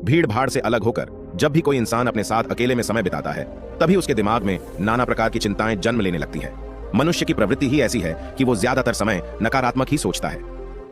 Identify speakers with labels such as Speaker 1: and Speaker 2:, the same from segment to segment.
Speaker 1: भीड़ भाड़ से अलग होकर जब भी कोई इंसान अपने साथ अकेले में समय बिताता है, तभी उसके दिमाग में नाना प्रकार की चिंताएं जन्म लेने लगती है। मनुष्य की प्रवृत्ति ही ऐसी है कि वो ज्यादातर समय नकारात्मक ही सोचता है।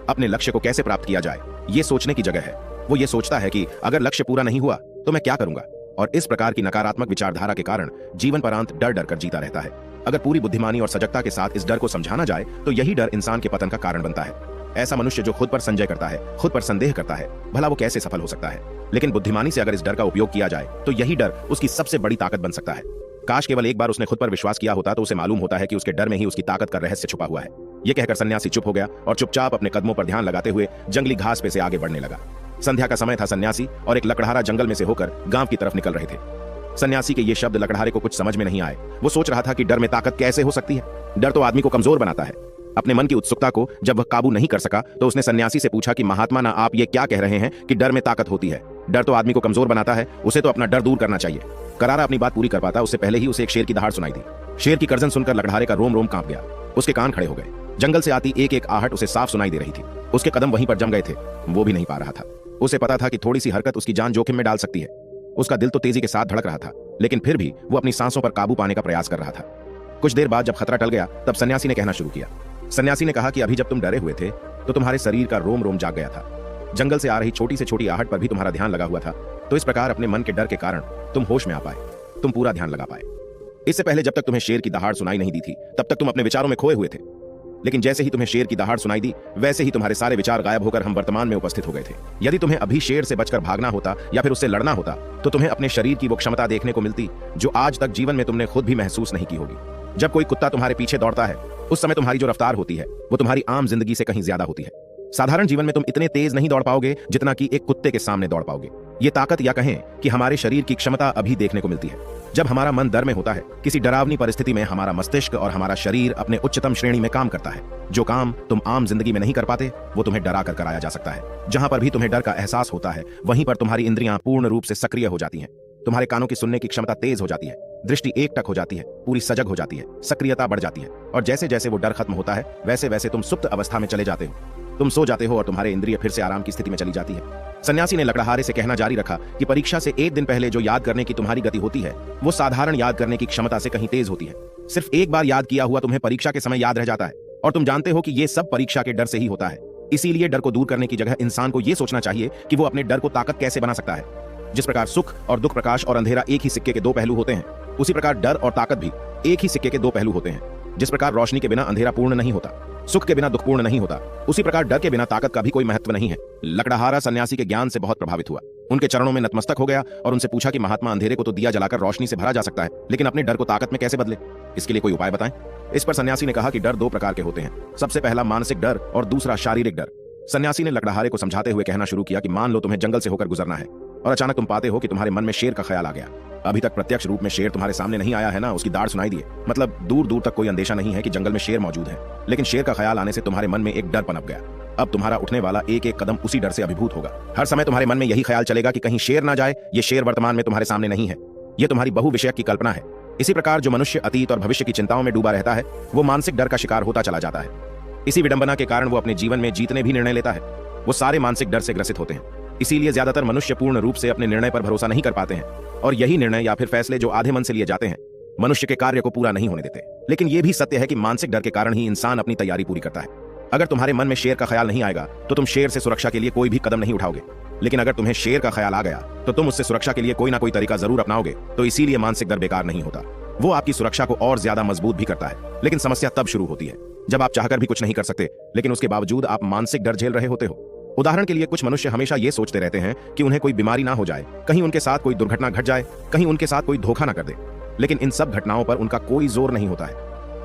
Speaker 1: अपने लक्ष्य को कैसे प्राप्त किया जाए, ये सोचने की जगह है वो ये सोचता है कि अगर लक्ष्य पूरा नहीं हुआ तो मैं क्या करूंगा, और इस प्रकार की नकारात्मक विचारधारा के कारण जीवन परांत डर डर कर जीता रहता है। अगर पूरी बुद्धिमानी और सजगता के साथ इस डर को समझाना जाए तो यही डर इंसान के पतन का कारण बनता है। ऐसा मनुष्य जो खुद पर संदेह करता है, खुद पर संदेह करता है, भला वो कैसे सफल हो सकता है। लेकिन बुद्धिमानी से अगर इस डर का उपयोग किया जाए तो यही डर उसकी सबसे बड़ी ताकत बन सकता है। काश केवल एक बार उसने खुद पर विश्वास किया होता तो उसे मालूम होता है कि उसके डर में ही उसकी ताकत का रहस्य छुपा हुआ है। ये कहकर सन्यासी चुप हो गया और चुपचाप अपने कदमों पर ध्यान लगाते हुए जंगली घास पे से आगे बढ़ने लगा। संध्या का समय था। सन्यासी और एक लकड़हारा जंगल में से होकर गांव की तरफ निकल रहे थे। सन्यासी के ये शब्द लकड़हारे को कुछ समझ में नहीं आए। वो सोच रहा था कि डर में ताकत कैसे हो सकती है। डर तो आदमी को कमजोर बनाता है। अपने मन की उत्सुकता को जब वह काबू नहीं कर सका तो उसने सन्यासी से पूछा कि महात्मा ना, आप ये क्या कह रहे हैं कि डर में ताकत होती है? डर तो आदमी को कमजोर बनाता है, उसे तो अपना डर दूर करना चाहिए। करारा अपनी बात पूरी कर पाता उससे पहले ही उसे एक शेर की दहाड़ सुनाई दी। शेर की गर्जन सुनकर लकड़हारे का रोम रोम कांप गया। उसके कान खड़े हो गए। जंगल से आती एक एक आहट उसे साफ सुनाई दे रही थी। उसके कदम वहीं पर जम गए थे। वो भी नहीं पा रहा था। उसे पता था कि थोड़ी सी हरकत उसकी जान जोखिम में डाल सकती है। उसका दिल तो तेजी के साथ धड़क रहा था, लेकिन फिर भी वो अपनी सांसों पर काबू पाने का प्रयास कर रहा था। कुछ देर बाद जब खतरा टल गया तब सन्यासी ने कहना शुरू किया। सन्यासी ने कहा कि अभी जब तुम डरे हुए थे तो तुम्हारे शरीर का रोम रोम जाग गया था। जंगल से आ रही छोटी से छोटी आहट पर भी तुम्हारा ध्यान लगा हुआ था। तो इस प्रकार अपने मन के डर के कारण तुम होश में आ पाए, तुम पूरा ध्यान लगा पाए। इससे पहले जब तक तुम्हें शेर की दहाड़ सुनाई नहीं दी थी तब तक तुम अपने विचारों में खोए हुए थे। लेकिन जैसे ही तुम्हें शेर की दहाड़ सुनाई दी वैसे ही तुम्हारे सारे विचार गायब होकर हम वर्तमान में उपस्थित हो गए थे। यदि तुम्हें अभी शेर से बचकर भागना होता या फिर उससे लड़ना होता तो तुम्हें अपने शरीर की वो क्षमता देखने को मिलती जो आज तक जीवन में तुमने खुद भी महसूस नहीं की होगी। जब कोई कुत्ता तुम्हारे पीछे दौड़ता है उस समय तुम्हारी जो रफ्तार होती है वो तुम्हारी आम जिंदगी से कहीं ज्यादा होती है। साधारण जीवन में तुम इतने तेज नहीं दौड़ पाओगे जितना कि एक कुत्ते के सामने दौड़ पाओगे। ये ताकत या कहें कि हमारे शरीर की क्षमता अभी देखने को मिलती है। जब हमारा मन डर में होता है, किसी डरावनी परिस्थिति में हमारा मस्तिष्क और हमारा शरीर अपने उच्चतम श्रेणी में काम करता है। जो काम तुम आम जिंदगी में नहीं कर पाते वो तुम्हें डरा कर कराया जा सकता है। जहां पर भी तुम्हें डर का एहसास होता है वहीं पर तुम्हारी इंद्रियां पूर्ण रूप से सक्रिय हो जाती हैं। तुम्हारे कानों की सुनने की क्षमता तेज हो जाती है, दृष्टि एकटक हो जाती है, पूरी सजग हो जाती है, सक्रियता बढ़ जाती है। और जैसे जैसे वो डर खत्म होता है वैसे वैसे तुम सुप्त अवस्था में चले जाते हो। तुम सो जाते हो और तुम्हारे इंद्रिय फिर से आराम की स्थिति में चली जाती है। सन्यासी ने लकड़हारे से कहना जारी रखा कि परीक्षा से एक दिन पहले जो याद करने की तुम्हारी गति होती है वो साधारण याद करने की क्षमता से कहीं तेज होती है। सिर्फ एक बार याद किया हुआ तुम्हें परीक्षा के समय याद रह जाता है और तुम जानते हो कि ये सब परीक्षा के डर से ही होता है। इसीलिए डर को दूर करने की जगह इंसान को यह सोचना चाहिए कि वो अपने डर को ताकत कैसे बना सकता है। जिस प्रकार सुख और दुख, प्रकाश और अंधेरा एक ही सिक्के के दो पहलू होते हैं, उसी प्रकार डर और ताकत भी एक ही सिक्के के दो पहलू होते हैं। जिस प्रकार रोशनी के बिना अंधेरा पूर्ण नहीं होता, सुख के बिना दुख पूर्ण नहीं होता, उसी प्रकार डर के बिना ताकत का भी कोई महत्व नहीं है। लकड़हारा सन्यासी के ज्ञान से बहुत प्रभावित हुआ। उनके चरणों में नतमस्तक हो गया और उनसे पूछा कि महात्मा, अंधेरे को तो दिया जलाकर रोशनी से भरा जा सकता है, लेकिन अपने डर को ताकत में कैसे बदले? इसके लिए कोई उपाय बताएं। इस पर सन्यासी ने कहा कि डर दो प्रकार के होते हैं। सबसे पहला मानसिक डर और दूसरा शारीरिक डर। सन्यासी ने लकड़हारे को समझाते हुए कहना शुरू किया कि मान लो तुम्हें जंगल से होकर गुजरना है और अचानक तुम पाते हो कि तुम्हारे मन में शेर का ख्याल आ गया। अभी तक प्रत्यक्ष रूप में शेर तुम्हारे सामने नहीं आया है ना, उसकी दाढ़ सुनाई दिए, मतलब दूर दूर तक कोई अंदेशा नहीं है कि जंगल में शेर मौजूद है। लेकिन शेर का ख्याल आने से तुम्हारे मन में एक डर पनप गया। अब तुम्हारा उठने वाला एक एक कदम उसी डर से अभिभूत होगा। हर समय तुम्हारे मन में यही ख्याल चलेगा कि कहीं शेर ना जाए। ये शेर वर्तमान में तुम्हारे सामने नहीं है, ये तुम्हारी बहुविषयक की कल्पना है। इसी प्रकार जो मनुष्य अतीत और भविष्य की चिंताओं में डूबा रहता है वो मानसिक डर का शिकार होता चला जाता है। इसी विडंबना के कारण वो अपने जीवन में जीतने भी निर्णय लेता है। वो सारे मानसिक डर से ग्रसित होते हैं। इसीलिए ज्यादातर मनुष्य पूर्ण रूप से अपने निर्णय पर भरोसा नहीं कर पाते हैं और यही निर्णय या फिर फैसले जो आधे मन से लिए जाते हैं मनुष्य के कार्य को पूरा नहीं होने देते। लेकिन यह भी सत्य है कि मानसिक डर के कारण ही इंसान अपनी तैयारी पूरी करता है। अगर तुम्हारे मन में शेर का ख्याल नहीं आएगा तो तुम शेर से सुरक्षा के लिए कोई भी कदम नहीं उठाओगे। लेकिन अगर तुम्हें शेर का ख्याल आ गया तो तुम उससे सुरक्षा के लिए कोई ना कोई तरीका जरूर अपनाओगे। तो इसीलिए मानसिक डर बेकार नहीं होता, वो आपकी सुरक्षा को और ज्यादा मजबूत भी करता है। लेकिन समस्या तब शुरू होती है जब आप चाहकर भी कुछ नहीं कर सकते, लेकिन उसके बावजूद आप मानसिक डर झेल रहे होते हो। उदाहरण के लिए कुछ मनुष्य हमेशा ये सोचते रहते हैं कि उन्हें कोई बीमारी ना हो जाए, कहीं उनके साथ कोई दुर्घटना घट जाए, कहीं उनके साथ कोई धोखा ना कर दे। लेकिन इन सब घटनाओं पर उनका कोई जोर नहीं होता है,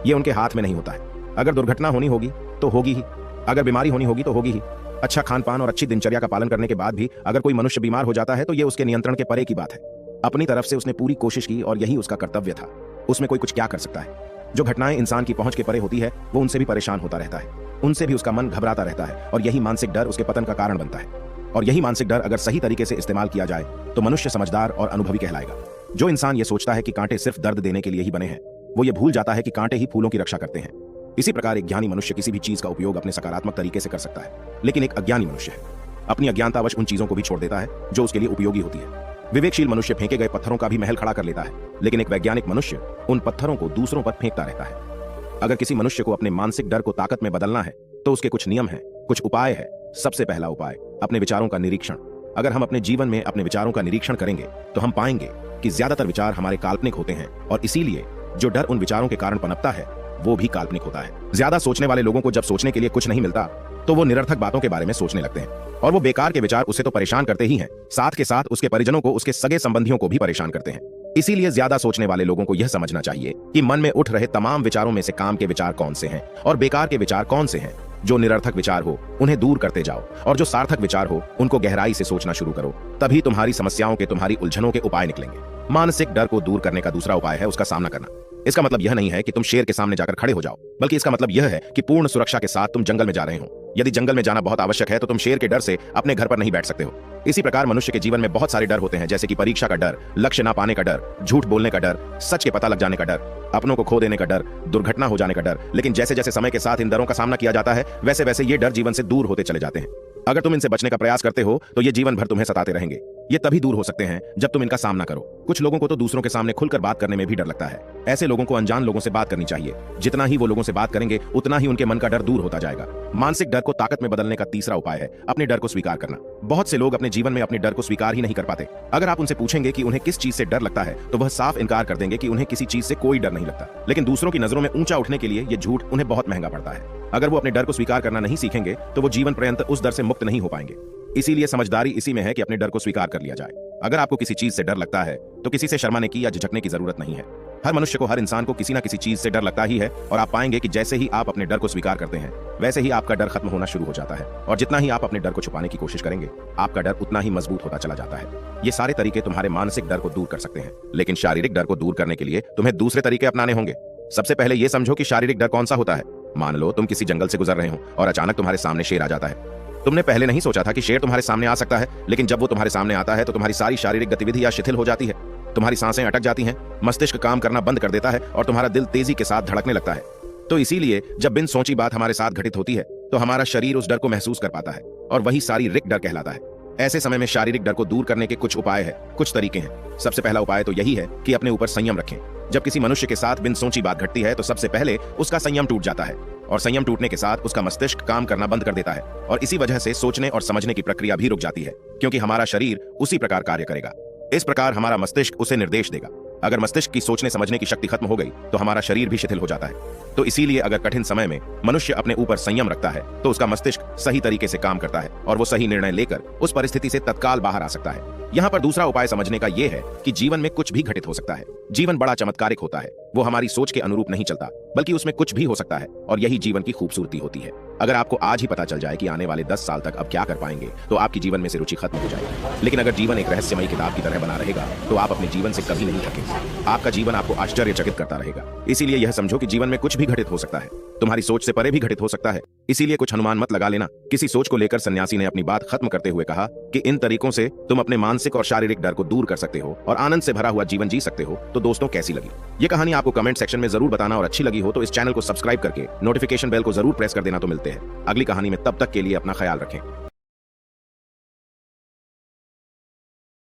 Speaker 1: ये उनके हाथ में नहीं होता है। अगर दुर्घटना होनी होगी तो होगी ही, अगर बीमारी होनी होगी तो होगी ही। अच्छा खान पान और अच्छी दिनचर्या का पालन करने के बाद भी अगर कोई मनुष्य बीमार हो जाता है तो ये उसके नियंत्रण के परे की बात है। अपनी तरफ से उसने पूरी कोशिश की और यही उसका कर्तव्य था। उसमें कोई कुछ क्या कर सकता है? जो घटनाएं इंसान की पहुंच के परे होती है वो उनसे भी परेशान होता रहता है, उनसे भी उसका मन घबराता रहता है और यही मानसिक डर उसके पतन का कारण बनता है। और यही मानसिक डर अगर सही तरीके से इस्तेमाल किया जाए तो मनुष्य समझदार और अनुभवी कहलाएगा। जो इंसान ये सोचता है कि कांटे सिर्फ दर्द देने के लिए ही बने हैं, वो ये भूल जाता है कि कांटे ही फूलों की रक्षा करते हैं। इसी प्रकार एक ज्ञानी मनुष्य किसी भी चीज का उपयोग अपने सकारात्मक तरीके से कर सकता है, लेकिन एक अज्ञानी मनुष्य है अपनी अज्ञानतावश उन चीजों को भी छोड़ देता है जो उसके लिए उपयोगी होती है। विवेकशील मनुष्य फेंके गए पत्थरों का भी महल खड़ा कर लेता है, लेकिन एक वैज्ञानिक मनुष्य उन पत्थरों को दूसरों पर फेंकता रहता है। अगर किसी मनुष्य को अपने मानसिक डर को ताकत में बदलना है तो उसके कुछ नियम हैं, कुछ उपाय है। सबसे पहला उपाय, अपने विचारों का निरीक्षण। अगर हम अपने जीवन में अपने विचारों का निरीक्षण करेंगे तो हम पाएंगे कि ज्यादातर विचार हमारे काल्पनिक होते हैं, और इसीलिए जो डर उन विचारों के कारण पनपता है वो भी काल्पनिक होता है। ज्यादा सोचने वाले लोगों को जब सोचने के लिए कुछ नहीं मिलता तो वो निरर्थक बातों के बारे में सोचने लगते हैं, और वो बेकार के विचार उसे तो परेशान करते ही हैं, साथ के साथ उसके परिजनों को, उसके सगे संबंधियों को भी परेशान करते हैं। इसीलिए ज्यादा सोचने वाले लोगों को यह समझना चाहिए कि मन में उठ रहे तमाम विचारों में से काम के विचार कौन से हैं और बेकार के विचार कौन से हैं। जो निरर्थक विचार हो उन्हें दूर करते जाओ, और जो सार्थक विचार हो उनको गहराई से सोचना शुरू करो। तभी तुम्हारी समस्याओं के, तुम्हारी उलझनों के उपाय निकलेंगे। मानसिक डर को दूर करने का दूसरा उपाय है उसका सामना करना। इसका मतलब यह नहीं है कि तुम शेर के सामने जाकर खड़े हो जाओ, बल्कि इसका मतलब यह है कि पूर्ण सुरक्षा के साथ तुम जंगल में जा रहे हो। यदि जंगल में जाना बहुत आवश्यक है तो तुम शेर के डर से अपने घर पर नहीं बैठ सकते हो। इसी प्रकार मनुष्य के जीवन में बहुत सारे डर होते हैं, जैसे कि परीक्षा का डर, लक्ष्य ना पाने का डर, झूठ बोलने का डर, सच के पता लग जाने का डर, अपनों को खो देने का डर, दुर्घटना हो जाने का डर। लेकिन जैसे जैसे समय के साथ इन डरों का सामना किया जाता है वैसे वैसे ये डर जीवन से दूर होते चले जाते हैं। अगर तुम इनसे बचने का प्रयास करते हो तो ये जीवन भर तुम्हें सताते रहेंगे। ये तभी दूर हो सकते हैं जब तुम इनका सामना करो। कुछ लोगों को तो दूसरों के सामने खुलकर बात करने में भी डर लगता है। ऐसे लोगों को अनजान लोगों से बात करनी चाहिए। जितना ही वो लोगों से बात करेंगे उतना ही उनके मन का डर दूर होता जाएगा। मानसिक डर को ताकत में बदलने का तीसरा उपाय है अपने डर को स्वीकार करना। बहुत से लोग अपने जीवन में अपने डर को स्वीकार ही नहीं कर पाते। अगर आप उनसे पूछेंगे कि उन्हें किस चीज से डर लगता है तो वह साफ इनकार कर देंगे कि उन्हें किसी चीज से कोई डर नहीं लगता। लेकिन दूसरों की नजरों में ऊंचा उठने के लिए ये झूठ उन्हें बहुत महंगा पड़ता है। अगर वो अपने डर को स्वीकार करना नहीं सीखेंगे तो वो जीवन पर्यंत उस डर से मुक्त नहीं हो पाएंगे। इसीलिए समझदारी इसी में है कि अपने डर को स्वीकार कर लिया जाए। अगर आपको किसी चीज से डर लगता है तो किसी से शर्माने की या झिझकने की जरूरत नहीं है। हर मनुष्य को, हर इंसान को किसी ना किसी चीज से डर लगता ही है, और आप पाएंगे कि जैसे ही आप अपने डर को स्वीकार करते हैं वैसे ही आपका डर खत्म होना शुरू हो जाता है, और जितना ही आप अपने डर को छुपाने की कोशिश करेंगे आपका डर उतना ही मजबूत होता चला जाता है। ये सारे तरीके तुम्हारे मानसिक डर को दूर कर सकते हैं, लेकिन शारीरिक डर को दूर करने के लिए तुम्हें दूसरे तरीके अपनाने होंगे। सबसे पहले यह समझो कि शारीरिक डर कौन सा होता है। मान लो तुम किसी जंगल से गुजर रहे हो और अचानक तुम्हारे सामने शेर आ जाता है। तुमने पहले नहीं सोचा था कि शेर तुम्हारे सामने आ सकता है, लेकिन जब वो तुम्हारे सामने आता है तो तुम्हारी सारी शारीरिक गतिविधि या शिथिल हो जाती है। तुम्हारी सांसें अटक जाती हैं, मस्तिष्क काम करना बंद कर देता है और तुम्हारा दिल तेजी के साथ धड़कने लगता है। तो इसीलिए जब बिन सोची बात हमारे साथ घटित होती है तो हमारा शरीर उस डर को महसूस कर पाता है, और वही शारीरिक डर कहलाता है। ऐसे समय में शारीरिक डर को दूर करने के कुछ उपाय हैं, कुछ तरीके हैं। सबसे पहला उपाय तो यही है कि अपने ऊपर संयम रखें। जब किसी मनुष्य के साथ बिन सोची बात घटती है तो सबसे पहले उसका संयम टूट जाता है, और संयम टूटने के साथ उसका मस्तिष्क काम करना बंद कर देता है, और इसी वजह से सोचने और समझने की प्रक्रिया भी रुक जाती है, क्योंकि हमारा शरीर उसी प्रकार कार्य करेगा। इस प्रकार हमारा मस्तिष्क उसे निर्देश देगा। अगर मस्तिष्क की सोचने समझने की शक्ति खत्म हो गई तो हमारा शरीर भी शिथिल हो जाता है। तो इसीलिए अगर कठिन समय में मनुष्य अपने ऊपर संयम रखता है तो उसका मस्तिष्क सही तरीके से काम करता है, और वो सही निर्णय लेकर उस परिस्थिति से तत्काल बाहर आ सकता है। यहाँ पर दूसरा उपाय समझने का यह है कि जीवन में कुछ भी घटित हो सकता है। जीवन बड़ा चमत्कारिक होता है, वो हमारी सोच के अनुरूप नहीं चलता, बल्कि उसमें कुछ भी हो सकता है, और यही जीवन की खूबसूरती होती है। अगर आपको आज ही पता चल जाए कि आने वाले 10 साल तक अब क्या कर पाएंगे तो आपकी जीवन में से रुचि खत्म हो जाएगी। लेकिन अगर जीवन एक रहस्यमयी किताब की तरह बना रहेगा तो आप अपने जीवन से कभी नहीं थकेंगे। आपका जीवन आपको आश्चर्यचकित करता रहेगा। इसीलिए यह समझो कि जीवन में कुछ भी घटित हो सकता है, तुम्हारी सोच से परे भी घटित हो सकता है। इसीलिए कुछ अनुमान मत लगा लेना। किसी सोच को लेकर सन्यासी ने अपनी बात खत्म करते हुए कहा कि इन तरीकों से तुम अपने मानसिक और शारीरिक डर को दूर कर सकते हो और आनंद से भरा हुआ जीवन जी सकते हो। तो दोस्तों, कैसी लगी ये कहानी आपको कमेंट सेक्शन में जरूर बताना, और अच्छी लगी हो तो इस चैनल को सब्सक्राइब करके नोटिफिकेशन बेल को जरूर प्रेस कर देना। तो मिलते हैं अगली कहानी में, तब तक के लिए अपना ख्याल रखें।